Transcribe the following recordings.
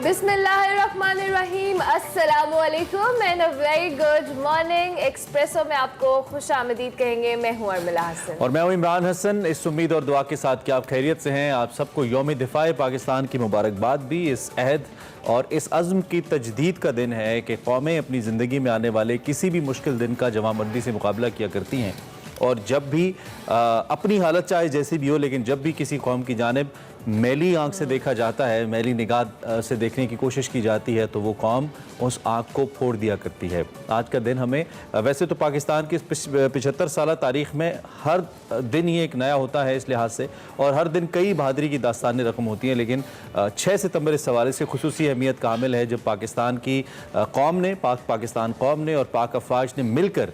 बिस्मिल्लाहिर्रहमानिर्रहीम, अस्सलामुअलैकुम and a very good morning. Espresso में आपको खुश आमदीद कहेंगे। मैं हूँ अर्मिला हसन और मैं हूँ इमरान हसन। इस उम्मीद और दुआ के साथ कि आप खैरियत से हैं। आप सबको यौम दिफाए पाकिस्तान की मुबारकबाद भी। इस अहद और इस अज़्म की तजदीद का दिन है कि कौमें अपनी ज़िंदगी में आने वाले किसी भी मुश्किल दिन का जवाबमंदी से मुकाबला किया करती हैं, और जब भी अपनी हालत चाहे जैसी भी हो, लेकिन जब भी किसी कौम की जानिब मैली आंख से देखा जाता है, मैली निगाह से देखने की कोशिश की जाती है, तो वो कौम उस आंख को फोड़ दिया करती है। आज का दिन हमें वैसे तो पाकिस्तान की 75 साल तारीख़ में हर दिन ही एक नया होता है इस लिहाज से, और हर दिन कई बहादरी की दास्तानें रकम होती हैं, लेकिन 6 सितंबर इस हवाले से खुसूसी अहमियत का हामिल है, जब पाकिस्तान की कौम ने, पाकिस्तान कौम ने और पाक अफवाज ने मिलकर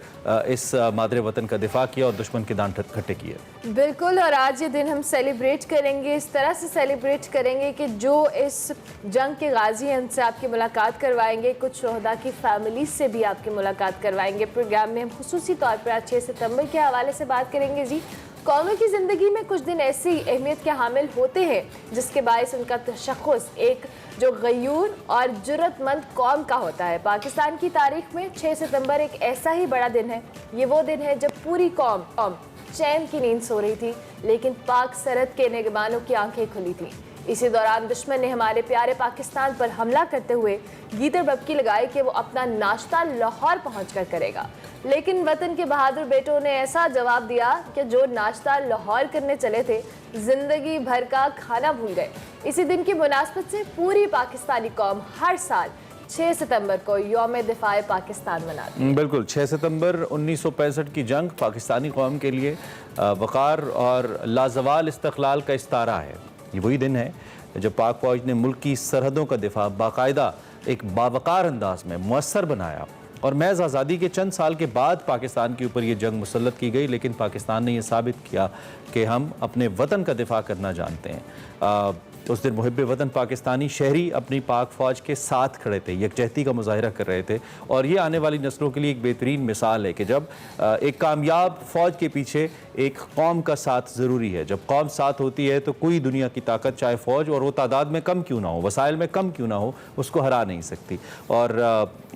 इस मादरे वतन का दिफा किया और दुश्मन के दांत खट्टे किए। बिल्कुल, और आज ये दिन हम सेलिब्रेट करेंगे, इस तरह से सेलिब्रेट करेंगे कि जो इस जंग के गाजी हैं उनसे आपकी मुलाकात करवाएंगे, कुछ शोहदा की फैमिली से भी आपकी मुलाकात करवाएंगे। प्रोग्राम में हम खुसूसी तौर पर आज 6 सितंबर के हवाले से बात करेंगे। जी, कौमों की ज़िंदगी में कुछ दिन ऐसी अहमियत के हामिल होते हैं जिसके बायस उनका तशख़्ख़ुस एक जो गयूर और जुर्रतमंद कौम का होता है। पाकिस्तान की तारीख में 6 सितंबर एक ऐसा ही बड़ा दिन है। ये वो दिन है जब पूरी कौम चैन की नींद सो रही थी, लेकिन पाक सरहद के निगरानों की आंखें खुली थीं। इसी दौरान दुश्मन ने हमारे प्यारे पाकिस्तान पर हमला करते हुए गीदड़ बबकी लगाई कि वो अपना नाश्ता लाहौर पहुंचकर करेगा, लेकिन वतन के बहादुर बेटों ने ऐसा जवाब दिया कि जो नाश्ता लाहौर करने चले थे जिंदगी भर का खाना भूल गए। इसी दिन की मुनासबत से पूरी पाकिस्तानी कौम हर साल 6 सितंबर को यौम दिफाए पाकिस्तान मनाती है। बिल्कुल, 6 सितंबर 1965 की जंग पाकिस्तानी कौम के लिए वक़ार और लाजवाल इस्तक़लाल का इस्तारा है। ये वही दिन है जब पाक फौज ने मुल्क की सरहदों का दिफा बाकायदा एक बावकार अंदाज में मुअस्सर बनाया, और महज आज़ादी के चंद साल के बाद पाकिस्तान के ऊपर ये जंग मुसल्लत की गई, लेकिन पाकिस्तान ने यह साबित किया कि हम अपने वतन का दिफा करना जानते हैं। उस दिन मुहिब वतन पाकिस्तानी शहरी अपनी पाक फ़ौज के साथ खड़े थे, यकजहती का मुजाहिरा कर रहे थे, और ये आने वाली नस्लों के लिए एक बेहतरीन मिसाल है कि जब एक कामयाब फ़ौज के पीछे एक कौम का साथ ज़रूरी है। जब कौम साथ होती है तो कोई दुनिया की ताकत, चाहे फ़ौज और वो तादाद में कम क्यों ना हो, वसाइल में कम क्यों ना हो, उसको हरा नहीं सकती। और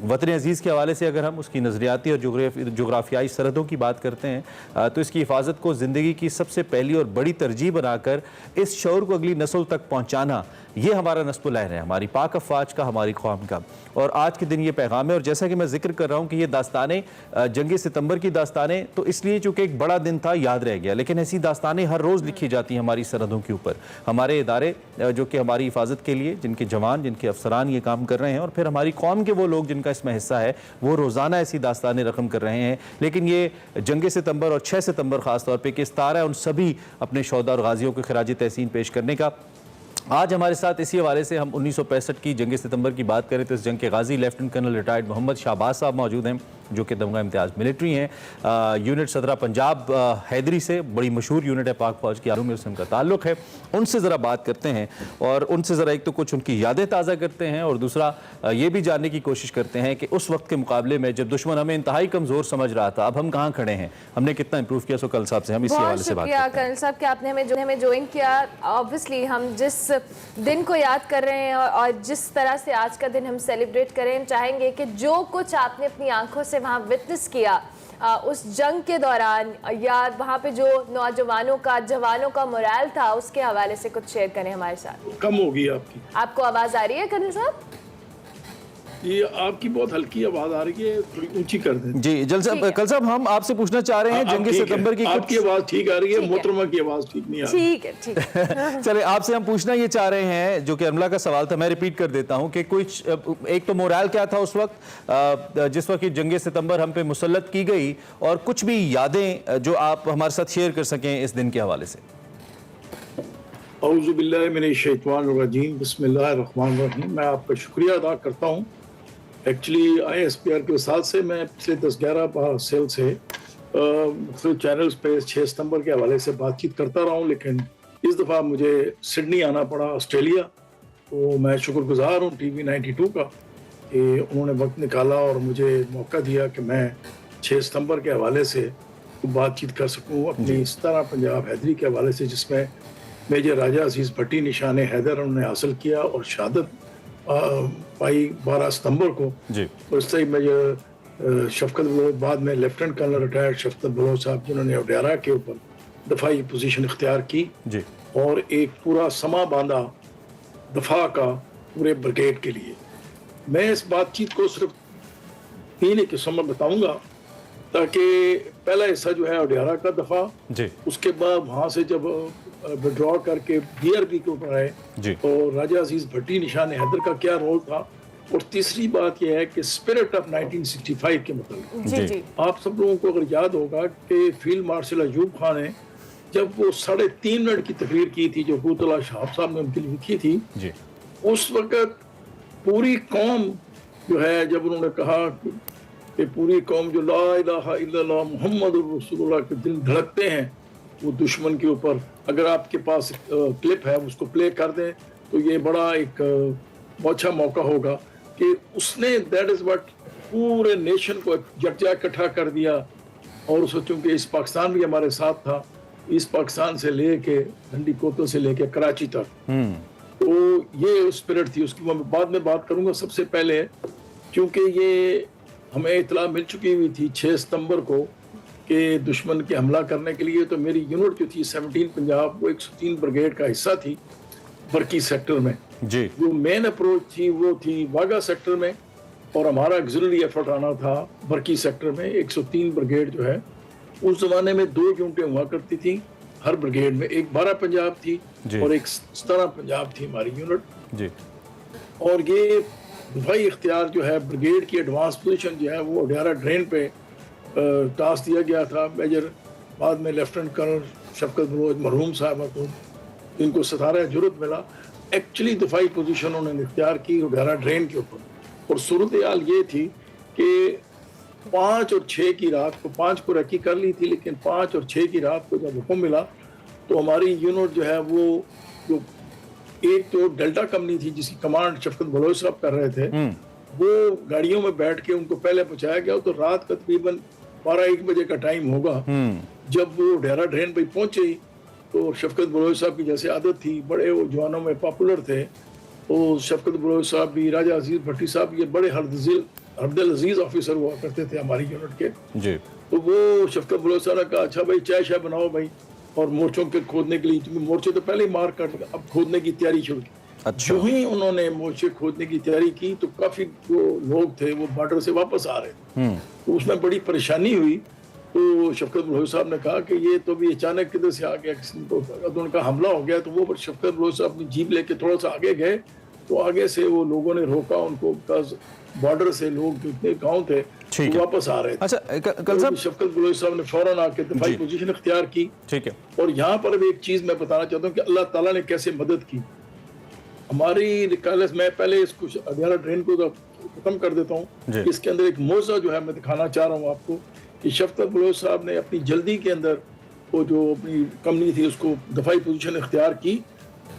वतन अज़ीज़ के हवाले से अगर हम उसकी नज़रियाती और जोग्राफियाई सरहदों की बात करते हैं, तो इसकी हिफाजत को ज़िंदगी की सबसे पहली और बड़ी तरजीह बनाकर इस शऊर को अगली नस्ल तक पहुँचाना, ये हमारा नस्बुल अहद है, हमारी पाक अफवाज का, हमारी कौम का। और आज के दिन ये पैगाम है। और जैसा कि मैं जिक्र कर रहा हूँ कि ये दास्तानें जंग सितंबर की दास्तानें तो इसलिए चूँकि एक बड़ा दिन था याद रह गया, लेकिन ऐसी दास्तानें हर रोज़ लिखी जाती हैं हमारी सरहदों के ऊपर। हमारे इदारे जो कि हमारी हिफाजत के लिए, जिनके जवान, जिनके अफसरान ये काम कर रहे हैं, और फिर हमारी कौम के वो लोग जिनका इसमें हिस्सा है, वो रोज़ाना ऐसी दास्तानें रकम कर रहे हैं। लेकिन ये जंग सितंबर और 6 सितंबर ख़ास तौर पर कि इस्तारा है उन सभी अपने शोहदा और गाजियों को खिराज तहसीन पेश करने का। आज हमारे साथ इसी हवाले से हम 1965 की जंग सितंबर की बात करें तो इस जंग के गाजी lieutenant colonel retired Mohammad Shahbaz sahab मौजूद हैं, जो कि तमगा इम्तियाज़ मिलिट्री हैं। यूनिट सदरा पंजाब हैदरी से, बड़ी मशहूर यूनिट है पाक फौज की, आलम से उनका ताल्लुक़ है। उनसे ज़रा बात करते हैं और उनसे ज़रा एक तो कुछ उनकी यादें ताज़ा करते हैं, और दूसरा ये भी जानने की कोशिश करते हैं कि उस वक्त के मुकाबले में जब दुश्मन हमें इंतहाई कमज़ोर समझ रहा था, अब हम कहाँ खड़े हैं, हमने कितना इंप्रूव किया। सो कर्नल साहब से हम इसी हवाले से बात करते हैं। कर्नल साहब कि आपने हमें ज्वाइन किया। ऑब्वियसली हम जिस दिन को याद कर रहे हैं और जिस तरह से आज का दिन हम सेलिब्रेट करें, चाहेंगे कि जो कुछ आपने अपनी आंखों से वहाँ विटनेस किया उस जंग के दौरान, या वहाँ पे जो नौजवानों का, जवानों का मोरल था, उसके हवाले से कुछ शेयर करें हमारे साथ। कम होगी आपकी, आपको आवाज़ आ रही है कर्नल साहब? ये आपकी बहुत हल्की आवाज आ रही है, थोड़ी ऊंची कर दें। जी जल साहब, कल साहब हम आपसे पूछना चाह रहे हैं जंग सितंबर की आपकी आवाज ठीक आ रही है, मोहतरमा की आवाज ठीक नहीं आ रही। ठीक है, ठीक है। चले, आपसे हम पूछना ये चाह रहे हैं, जो कि अर्मिला का सवाल था, मैं रिपीट कर देता हूं कि कुछ एक तो मोरल क्या था उस वक्त जिस वक्त जंग सितंबर हम पे मुसल्लत की गई, और कुछ भी यादें जो आप हमारे साथ शेयर कर सकें इस दिन के हवाले से। औज़ु बिल्लाहि मिनश शैतानिर रजीम, बिस्मिल्लाहिर रहमानिर रहीम। मैं आपका शुक्रिया अदा करता हूँ। एक्चुअली ISPR के साथ से मैं पिछले 10-11 साल से मुख्तलिफ चैनल्स पे 6 सितंबर के हवाले से बातचीत करता रहा हूँ, लेकिन इस दफ़ा मुझे सिडनी आना पड़ा, ऑस्ट्रेलिया। तो मैं शुक्रगुजार हूँ TV 92 का कि उन्होंने वक्त निकाला और मुझे मौका दिया कि मैं 6 सितंबर के हवाले से बातचीत कर सकूँ अपनी सदरा पंजाब हैदरी के हवाले से, जिसमें मेजर राजा अजीज़ भट्टी निशान हैदर उन्होंने हासिल किया और शहादत पाई 12 सितंबर को। जी उससे ही मेजर शफकत बलोच, बाद में लेफ्टिनेंट कर्नल रिटायर्ड शफकत बलोच साहब, जिन्होंने ओडेरा के ऊपर दफाई पोजीशन इख्तियार की जी और एक पूरा समा बांधा दफा का पूरे ब्रिगेड के लिए। मैं इस बातचीत को सिर्फ 3 एक हिस्सों में बताऊंगा, ताकि पहला हिस्सा जो है ओडेरा का दफा, जी उसके बाद वहाँ से जब विड्रॉ करके BRB के ऊपर आए जी तो राजा अजीज भट्टी निशान हैदर का क्या रोल था, और तीसरी बात यह है कि स्पिरिट ऑफ 1965 के मतलब जी जी आप सब लोगों को अगर याद होगा कि फील्ड मार्शल अयूब खान ने जब वो 3.5 मिनट की तकरीर की थी जो अबूतुल्लाह शहाब साहब ने उनके लिए लिखी थी, जी उस वक्त पूरी कौम जो है, जब उन्होंने कहा कि पूरी कौम जो ला इलाहा इल्लल्लाह मुहम्मद रसूलुल्लाह के दिल धड़कते हैं वो दुश्मन के ऊपर, अगर आपके पास क्लिप है उसको प्ले कर दें तो ये बड़ा एक अच्छा मौका होगा कि उसने दैट इज़ व्हाट पूरे नेशन को यकजा इकट्ठा कर दिया। और सोचूं कि इस पाकिस्तान भी हमारे साथ था, इस पाकिस्तान से लेके डंडी कोतों से लेके कराची तक, तो ये स्पिरिट थी। उसकी मैं बाद में बात करूंगा। सबसे पहले क्योंकि ये हमें इतला मिल चुकी हुई थी 6 सितंबर को कि दुश्मन के हमला करने के लिए, तो मेरी यूनिट जो थी 17 पंजाब वो 103 ब्रिगेड का हिस्सा थी बरकी सेक्टर में। जी जो मेन अप्रोच थी वो थी वागा सेक्टर में, और हमारा ऑक्सिलरी एफर्ट आना था बरकी सेक्टर में। 103 ब्रिगेड जो है, उस जमाने में 2 यूनिटें हुआ करती थी हर ब्रिगेड में, एक 12 पंजाब थी जी। और एक 17 पंजाब थी हमारी यूनिट। जी और ये दफाई इख्तियार जो है ब्रिगेड की एडवांस पोजीशन जो है वो ओडेरा ड्रेन पे टास्क दिया गया था। मेजर बाद में लेफ्टिनेंट कर्नल शफकत बलोच मरहूम साहब को, इनको सतारा जुर्रत मिला। एक्चुअली दफाई पोजीशन उन्होंने इख्तियार की ओडेरा ड्रेन के ऊपर, और सूरत हाल ये थी कि 5 और 6 की रात को, 5 को रखी कर ली थी, लेकिन 5 और 6 की रात को जब हुक्म मिला तो हमारी यूनिट जो है वो, जो एक तो डेल्टा कंपनी थी जिसकी कमांड शफकत बलोच साहब कर रहे थे, वो गाड़ियों में बैठ के उनको पहले पहुंचाया गया। तो रात का तकरीबन 12-1 बजे का टाइम होगा जब वो डेरा ड्रेन पे पहुंचे, तो शफकत बलोच साहब की जैसे आदत थी, बड़े वो जवानों में पॉपुलर थे, तो शफकत बलोच साहब भी, राजा अजीज भट्टी साहब, ये बड़े हरदिल अजीज ऑफिसर हुआ करते थे हमारी यूनिट के। जी तो वो शफकत बलोच साहब ने कहा अच्छा भाई चाय शाय बनाओ भाई, और मोर्चों के खोदने के लिए, क्योंकि मोर्चे तो पहले ही मार कर, अब खोदने की तैयारी शुरू की। अच्छा जो ही उन्होंने मोर्चे खोदने की तैयारी की तो काफी जो लोग थे वो बॉर्डर से वापस आ रहे थे, तो उसमें बड़ी परेशानी हुई। तो शफकत बलोच साहब ने कहा कि ये तो भी अचानक किधर से आ गया, किसी को, तो उनका हमला हो गया। तो वो शफकत बलोच साहब अपनी जीप लेके थोड़ा सा आगे गए, तो आगे से वो लोगों ने रोका उनको, बॉर्डर से लोग जितने गाँव थे ठीक वो है। वापस आ रहे थे। अच्छा कल साहब, शफकत बलोच साहब ने फौरन आके दफाई जी। पोजीशन इख्तियार की। ठीक है। और यहाँ पर भी एक चीज मैं बताना चाहता हूँ कि अल्लाह ताला ने कैसे मदद की हमारी रिकालस। मैं पहले इसको अडियाला ड्रेन को खत्म कर देता जी। हूँ। इसके अंदर एक मौजा जो है मैं दिखाना चाह रहा हूँ आपको कि शफकत बलोच साहब ने अपनी जल्दी के अंदर वो जो अपनी कंपनी थी उसको दफाई पोजीशन इख्तियार की,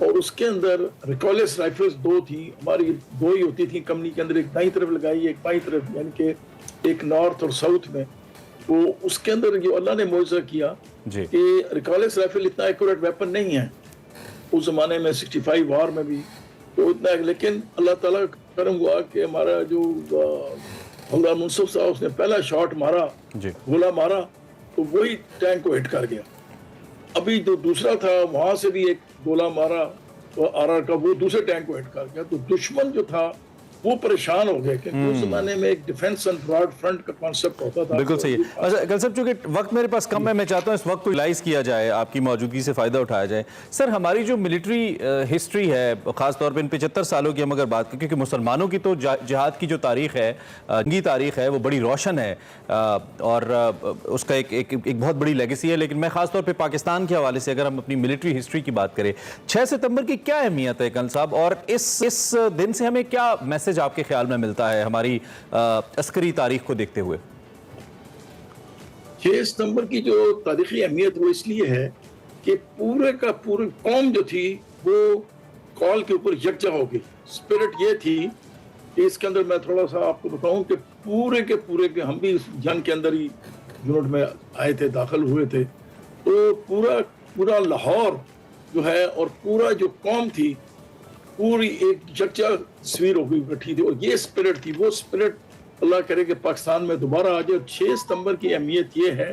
और उसके अंदर रिकॉलेस राइफल्स 2 थी हमारी, 2 ही होती थी कंपनी के अंदर, एक दाईं तरफ लगाई एक बाईं तरफ, यानी कि एक नॉर्थ और साउथ में। तो उसके अंदर जो अल्लाह ने मौजा किया जी। कि रिकॉलेस राइफल इतना एक्यूरेट वेपन नहीं है उस जमाने में, 65 वार में भी तो इतना, लेकिन अल्लाह ताला का करम हुआ कि हमारा जो हवलदार मुंसफ साहब, उसने पहला शॉट मारा, जी। गोला मारा, तो वही टैंक को हिट कर गया। अभी जो दूसरा था वहां से भी एक गोला मारा तो आरआर का, वो दूसरे टैंक को हिट कर गया। तो दुश्मन जो था वो परेशान हो गए, क्योंकि उस जमाने में एक डिफेंस एंड ब्रॉड फ्रंट का कॉन्सेप्ट होता था। बिल्कुल सही है। अच्छा कल साहब, चूंकि वक्त मेरे पास कम है, मैं चाहता हूं इस वक्त को यूटिलाइज किया जाए, आपकी मौजूदगी से फ़ायदा उठाया जाए। सर, हमारी जो मिलिट्री हिस्ट्री है, ख़ासतौर पर इन 75 सालों की हम अगर बात करें, क्योंकि मुसलमानों की तो जिहाद की जो तारीख़ है, जंगी तारीख़ है, वो बड़ी रोशन है, और उसका एक बहुत बड़ी लेगेसी है। लेकिन मैं ख़ासतौर पर पाकिस्तान के हवाले से अगर हम अपनी मिलिट्री हिस्ट्री की बात करें, 6 सितंबर की क्या अहमियत है कल साहब, और इस दिन से हमें क्या मैसेज आपके ख्याल में मिलता है हमारी अस्करी तारीख को देखते हुए? 6 सितंबर की जो तारीखी अहमियत वो इसलिए है कि पूरे का पूरी कौम जो थी वो कॉल के ऊपर यकजा हो गई। स्पिरिट ये थी कि इसके अंदर मैं थोड़ा सा आपको बताऊं कि पूरे के हम भी इस जंग के अंदर ही यूनिट में आए थे, दाखिल हुए थे, तो पूरा लाहौर जो है और पूरा जो कौम थी पूरी एक यकजा तस्वीर हो गई बैठी थी, और ये स्पिरिट थी, वो स्पिरिट अल्लाह करे कि पाकिस्तान में दोबारा आ जाए। 6 सितंबर की अहमियत ये है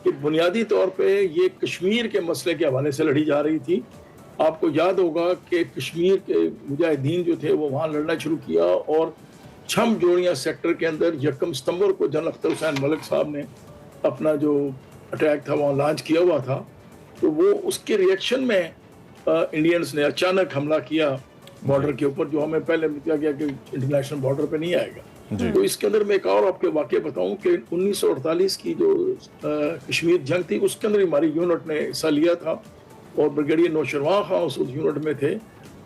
कि बुनियादी तौर पे ये कश्मीर के मसले के हवाले से लड़ी जा रही थी। आपको याद होगा कि कश्मीर के मुजाहिदीन जो थे वो वहाँ लड़ना शुरू किया, और छम जोड़ियाँ सेक्टर के अंदर 1 सितंबर को जनरल अख्तर हुसैन मलिक साहब ने अपना जो अटैक था वहाँ लॉन्च किया हुआ था। तो वो उसके रिएक्शन में इंडियंस ने अचानक हमला किया बॉर्डर के ऊपर, जो हमें पहले किया गया कि इंटरनेशनल बॉर्डर पे नहीं आएगा। तो इसके अंदर मैं एक और आपके वाक़या बताऊं कि 1948 की जो कश्मीर जंग थी, उसके अंदर हमारी यूनिट ने हिस्सा लिया था, और ब्रिगेडियर नौशरवान खां उस यूनिट में थे।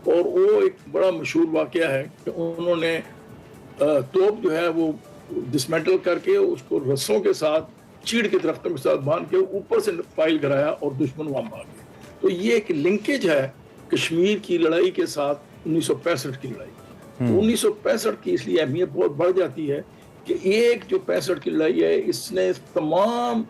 और वो एक बड़ा मशहूर वाक़या है कि उन्होंने तोप जो है वो डिसमेंटल करके उसको रस्सों के साथ चीड़ के दरख्तों के साथ बांध के ऊपर से फाइल कराया, और दुश्मन वहाँ भाग गए। तो ये एक लिंकेज है कश्मीर की लड़ाई के साथ 1965 की लड़ाई। तो 1965 की इसलिए अहमियत बहुत बढ़ जाती है कि एक जो 65 की लड़ाई है, इसने तमाम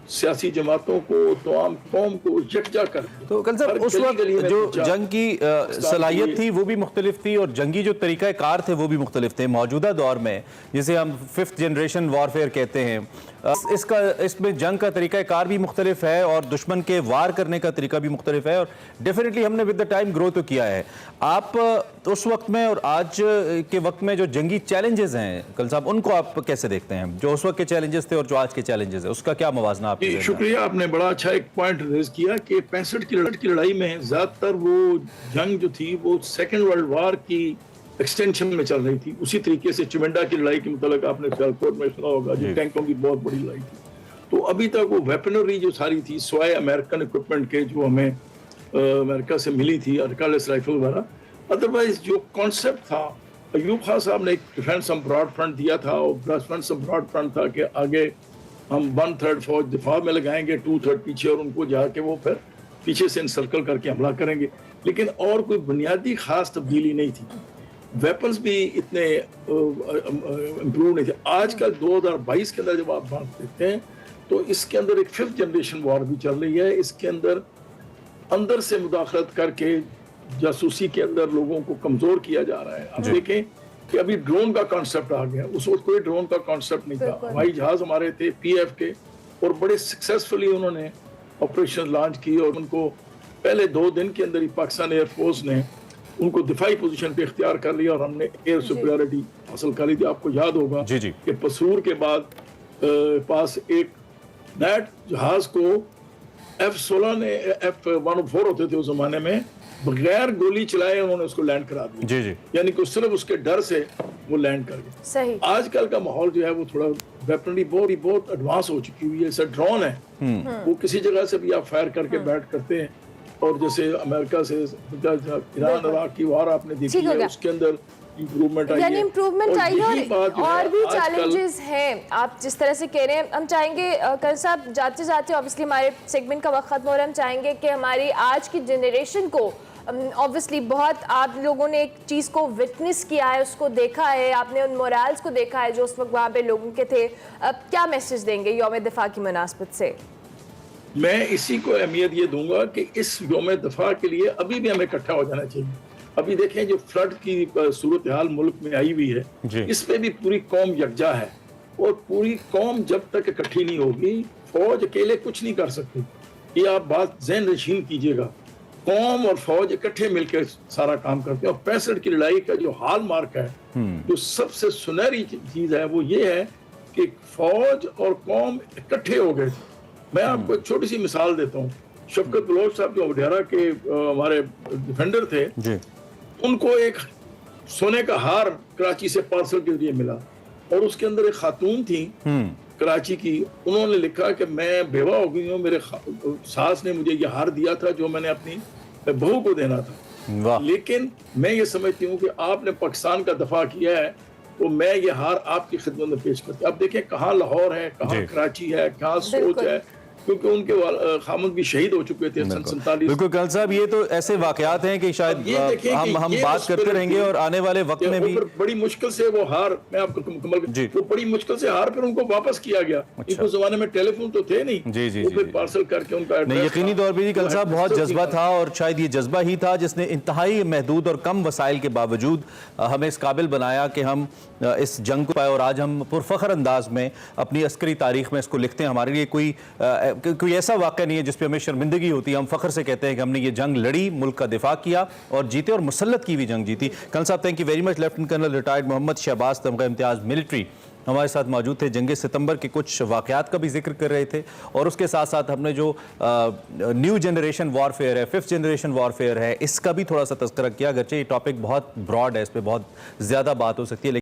सियासी जमातों को, तमाम कौम को यकजा कर दिया। तो कल साहब उस वक्त जो जंग की सलाहियत थी वो भी मुख्तलिफ थी, और जंगी जो तरीक़ा कार थे वो भी मुख्तलिफ थे। मौजूदा दौर में जिसे हम 5th जनरेशन वॉरफेयर कहते हैं, इसमें जंग का तरीक़ा कार भी मुख्तलिफ है, और दुश्मन के वार करने का तरीका भी मुख्तलिफ है, और डेफिनेटली हमने विद द टाइम ग्रो तो किया है। आप उस वक्त में और आज के वक्त में जो जंगी चैलेंजेस हैं कल साहब, उनको आप कैसे देखते हैं? जो उस वक्त के चैलेंजेस थे और जो आज के चैलेंजेस है, उसका क्या मवाजना? शुक्रिया, आपने बड़ा अच्छा एक पॉइंट रेज किया कि 65 की लड़ाई में ज्यादातर वो जंग जो थी वो सेकेंड वर्ल्ड वार की एक्सटेंशन में चल रही थी। उसी तरीके से चिमेंडा की लड़ाई के मुताबिक आपने सियालकोट में सुना होगा, जो टैंकों की बहुत बड़ी लड़ाई थी। तो अभी तक वो वेपनरी जो सारी थी, स्वाय अमेरिकन इक्विपमेंट के जो हमें अमेरिका से मिली थी, अर्कालेस राइफल वगैरह, अदरवाइज जो कॉन्सेप्ट था, अयूब खान साहब ने एक डिफेंस ब्रॉड फ्रंट दिया था, और डिफेंस ब्रॉड फ्रंट था कि आगे हम 1/3 फौज दिफा में लगाएंगे, 2/3 पीछे, और उनको जाके वो फिर पीछे से इनसर्कल करके हमला करेंगे। लेकिन और कोई बुनियादी खास तब्दीली नहीं थी। वेपन्स भी इतने इम्प्रूव नहीं थे। आजकल 2022 के अंदर जब आप बात देखते हैं तो इसके अंदर एक 5th जनरेशन वॉर भी चल रही है। इसके अंदर से मुदाखलत करके जासूसी के अंदर लोगों को कमजोर किया जा रहा है। आप देखें कि अभी ड्रोन का कॉन्सेप्ट आ गया, उस वक्त कोई ड्रोन का कॉन्सेप्ट नहीं था। हवाई जहाज हमारे थे PF के, और बड़े सक्सेसफुली उन्होंने ऑपरेशन लॉन्च किए, और उनको पहले 2 दिन के अंदर ही पाकिस्तान एयरफोर्स ने उनको दिफाई पोजीशन पे इख्तियार कर लिया, और हमने एयर सुपीरियरिटी हासिल कर ली थी। आपको याद होगा कि पसूर के बाद पास एक नेट जहाज को F-16 ने F-104 होते थे उस जमाने में, बगैर गोली चलाए उन्होंने उसको लैंड करा दिया। यानी कि सिर्फ उसके डर से वो लैंड कर गए। सही। आजकल का माहौल जो है वो थोड़ा वेपनरी बहुत एडवांस हो चुकी हुई है। जैसे ड्रोन है, वो किसी जगह से भी आप फायर करके बैट करते हैं, और जैसे अमेरिका से ईरान इराक की वार आपने देखी है, उसके अंदर इम्प्रूवमेंट आई है, इम्प्रूवमेंट आई है, और भी चैलेंजेस हैं। आप जिस तरह से कह रहे हैं, हम चाहेंगे कल साहब जाते जाते, ऑब्वियसली हमारे सेगमेंट का वक्त खत्म हो रहा है, हम चाहेंगे कि हमारी आज की जनरेशन को, ऑब्वियसली बहुत आप लोगों ने एक चीज़ को विटनेस किया है, उसको देखा है, आपने उन मोरल्स को देखा है जो उस वक्त वहाँ पे लोगों के थे। अब क्या मैसेज देंगे यौम दिफा की मुनासबत से? मैं इसी को अहमियत ये दूंगा कि इस यौम दिफा के लिए अभी भी हमें इकट्ठा हो जाना चाहिए। अभी देखें जो फ्लड की सूरत हाल मुल्क में आई हुई है, इस पे भी पूरी कौम यकजा है, और पूरी कौम जब तक इकट्ठी नहीं होगी, फौज अकेले कुछ नहीं कर सकती। ये आप बात ज़हन नशीन कीजिएगा। कौम और फौज इकट्ठे मिलकर सारा काम करते हैं। और 65 की लड़ाई का जो हाल मार्क है, जो सबसे सुनहरी चीज है, वो ये है कि फौज और कौम इकट्ठे हो गए। मैं आपको एक छोटी सी मिसाल देता हूँ। शफकत बलोच साहब जो वडेरा के हमारे डिफेंडर थे, उनको एक सोने का हार कराची से पार्सल के जरिए मिला, और उसके अंदर एक खातून थी कराची की। उन्होंने लिखा कि मैं बेवा हो गई हूँ, मेरे सास ने मुझे ये हार दिया था जो मैंने अपनी बहू को देना था, लेकिन मैं ये समझती हूँ कि आपने पाकिस्तान का दफा किया है, तो मैं ये हार आपकी खिदमत में पेश करती हूँ। अब देखें कहाँ लाहौर है, कहाँ कराची है, कहाँ सोच है, क्योंकि उनके खामद भी शहीद हो चुके थे सन 47। बिल्कुल कर्नल साहब, ये तो ऐसे वाकयात हैं कि शायद ये देखें कि हम ये बात करते रहेंगे और आने वाले वक्त में भी बड़ी मुश्किल से वो हार, मैं आपको मुकम्मल, जी। वो बड़ी मुश्किल से हार फिर उनको वापस किया गया। इस जमाने में टेलीफोन तो थे नहीं, जी जी वो जी फिर जी। पार्सल करके उनका नहीं, एड्रेस यकीनी तौर पर कर्नल साहब बहुत जज्बा था, और शायद ये जज्बा ही था जिसने इंतहाई महदूद और कम वसाइल के बावजूद हमें इस काबिल बनाया कि हम इस जंग को पाए, और आज हम पुरफखर अंदाज में अपनी अस्करी तारीख में इसको लिखते हैं। हमारे लिए कोई ऐसा वाक़या नहीं है जिस पे हमें शर्मिंदगी होती है। हम फ़ख्र से कहते हैं कि हमने ये जंग लड़ी, मुल्क का दिफा किया और जीते, और मुसल्लत की भी जंग जीती। कर्नल साहब, thank you very much. Lieutenant colonel retired Mohammad Shahbaz तमगा इम्तियाज़ मिलिट्री हमारे साथ मौजूद थे। जंग सितंबर के कुछ वाक़यात का भी जिक्र कर रहे थे, और उसके साथ साथ हमने जो न्यू जनरेशन वॉरफेयर है, 5th जनरेशन वॉरफेयर है, इसका भी थोड़ा सा तज़किरा किया। अगरचे ये टॉपिक बहुत ब्रॉड है, इस पर बहुत ज़्यादा बात हो सकती है।